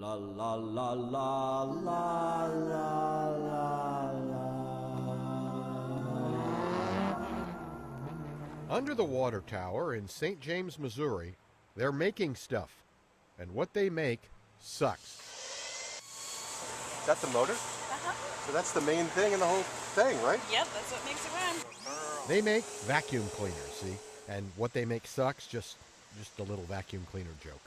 La la la la la la la la. Under the water tower in St. James, Missouri, they're making stuff. And what they make sucks. Is that the motor? Uh-huh. So that's the main thing in the whole thing, right? Yep, that's what makes it run. They make vacuum cleaners, see? And what they make sucks, just a little vacuum cleaner joke.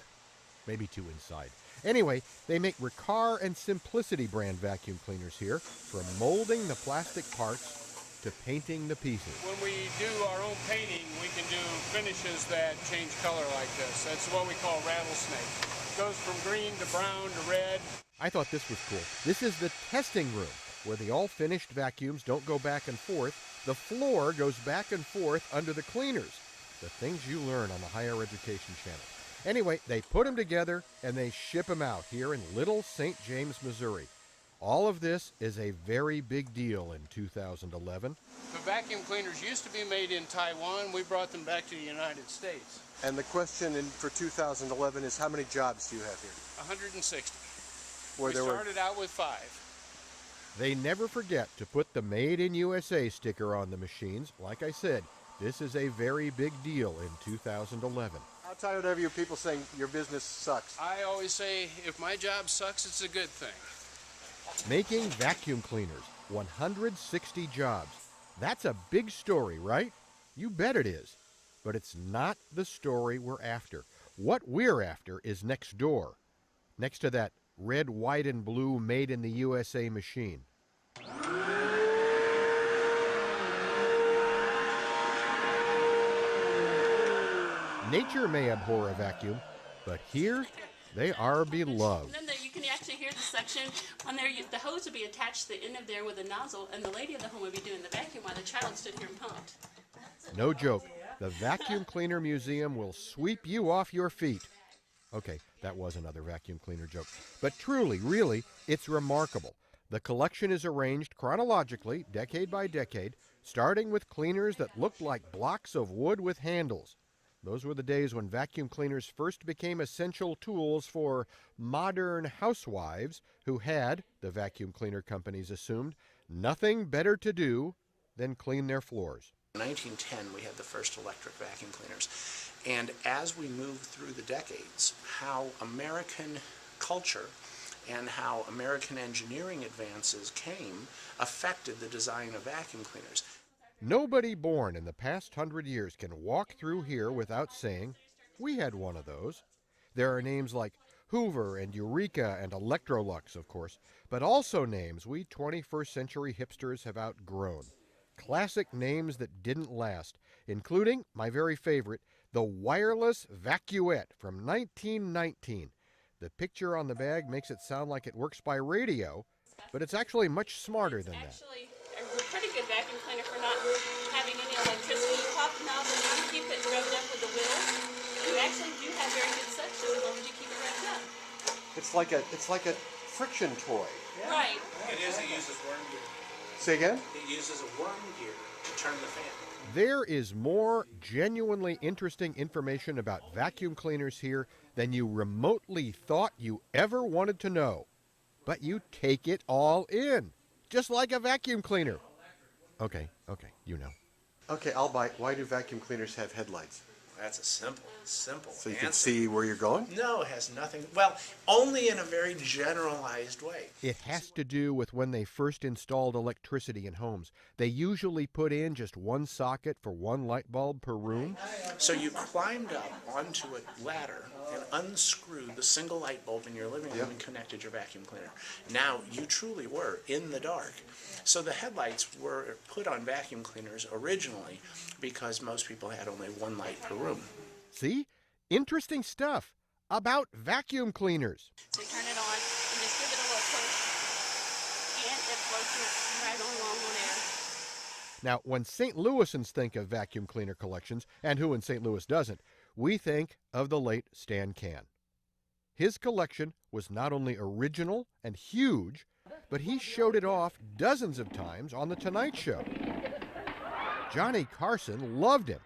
Maybe two inside. Anyway, they make Riccar and Simplicity brand vacuum cleaners here, from molding the plastic parts to painting the pieces. When we do our own painting, we can do finishes that change color like this. That's what we call rattlesnake. It goes from green to brown to red. I thought this was cool. This is the testing room, where the all-finished vacuums don't go back and forth. The floor goes back and forth under the cleaners. The things you learn on the Higher Education Channel. Anyway, they put them together and they ship them out here in Little St. James, Missouri. All of this is a very big deal in 2011. The vacuum cleaners used to be made in Taiwan. We brought them back to the United States. And the question for 2011 is, how many jobs do you have here? 160. Where we started out with 5. They never forget to put the Made in USA sticker on the machines. Like I said, this is a very big deal in 2011. How tired are you of people saying your business sucks? I always say, if my job sucks, it's a good thing. Making vacuum cleaners, 160 jobs. That's a big story, right? You bet it is. But it's not the story we're after. What we're after is next door, next to that red, white, and blue Made in the USA machine. Nature may abhor a vacuum, but here they are beloved. And then you can actually hear the suction on there. The hose would be attached to the end of there with a nozzle, and the lady of the home would be doing the vacuum while the child stood here and pumped. No joke. The Vacuum Cleaner Museum will sweep you off your feet. Okay, that was another vacuum cleaner joke. But truly, really, it's remarkable. The collection is arranged chronologically, decade by decade, starting with cleaners that looked like blocks of wood with handles. Those were the days when vacuum cleaners first became essential tools for modern housewives who had, the vacuum cleaner companies assumed, nothing better to do than clean their floors. In 1910, we had the first electric vacuum cleaners. And as we moved through the decades, how American culture and how American engineering advances came affected the design of vacuum cleaners. Nobody born in the past 100 years can walk through here without saying, we had one of those. There are names like Hoover and Eureka and Electrolux, of course, but also names we 21st century hipsters have outgrown. Classic names that didn't last, including my very favorite, the Wireless Vacuette from 1919. The picture on the bag makes it sound like it works by radio, but it's actually much smarter than that. Actually, a pretty good vacuum cleaner for not having any electricity. You pop the knob and you keep it revved up with the wheels. You actually do have very good suction as long as you keep it revved up. It's like a friction toy. Yeah. Right. It uses worm gear. Say again? It uses a worm gear to turn the fan. There is more genuinely interesting information about vacuum cleaners here than you remotely thought you ever wanted to know. But you take it all in, just like a vacuum cleaner. Okay, you know. Okay, I'll buy. Why do vacuum cleaners have headlights? That's a simple So you answer. can see where you're going? No, it has nothing. Well, only in a very generalized way. It has to do with when they first installed electricity in homes. They usually put in just one socket for one light bulb per room. So you climbed up onto a ladder and unscrewed the single light bulb in your living room and connected your vacuum cleaner. Now, you truly were in the dark. So the headlights were put on vacuum cleaners originally because most people had only one light per room. See? Interesting stuff about vacuum cleaners. So you turn it on and just give it a little push, and it floats right along on air. Now, when St. Louisans think of vacuum cleaner collections, and who in St. Louis doesn't, we think of the late Stan Can. His collection was not only original and huge, but he showed it off dozens of times on The Tonight Show. Johnny Carson loved him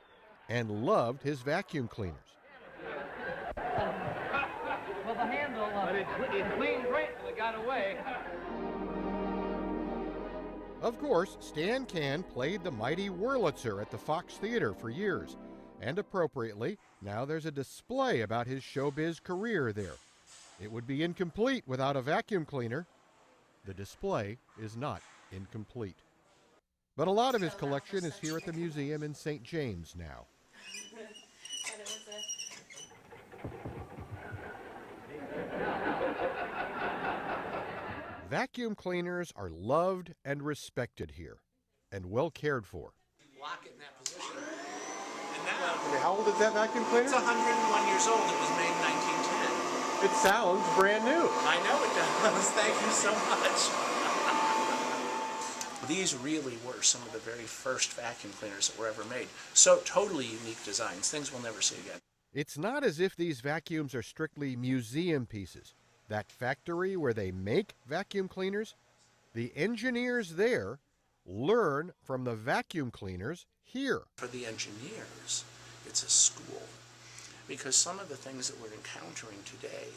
and loved his vacuum cleaners. Well, the handle of it It cleaned great till it got away. Of course, Stan Can played the mighty Wurlitzer at the Fox Theater for years. And appropriately, now there's a display about his showbiz career there. It would be incomplete without a vacuum cleaner. The display is not incomplete. But a lot of his collection is here at the museum in St. James now. Vacuum cleaners are loved and respected here, and well cared for. Lock it in that position. And now, How old is that vacuum cleaner? it's 101 years old. It was made in 1910. It sounds brand new. I know it does. Thank you so much. These really were some of the very first vacuum cleaners that were ever made. So totally unique designs, things we'll never see again. It's not as if these vacuums are strictly museum pieces. That factory where they make vacuum cleaners, the engineers there learn from the vacuum cleaners here. For the engineers, it's a school. Because some of the things that we're encountering today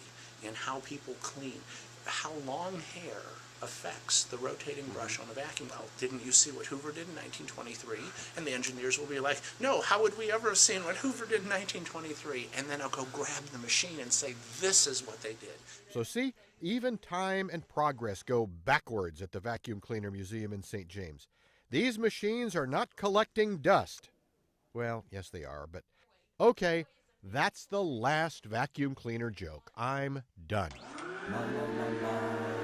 in how people clean, how long hair affects the rotating brush on a vacuum. Well, didn't you see what Hoover did in 1923? And the engineers will be like, no, how would we ever have seen what Hoover did in 1923? And then I'll go grab the machine and say, this is what they did. So see, even time and progress go backwards at the Vacuum Cleaner Museum in St. James. These machines are not collecting dust. Well, yes they are, but okay, that's the last vacuum cleaner joke. I'm done. La, la, la, la.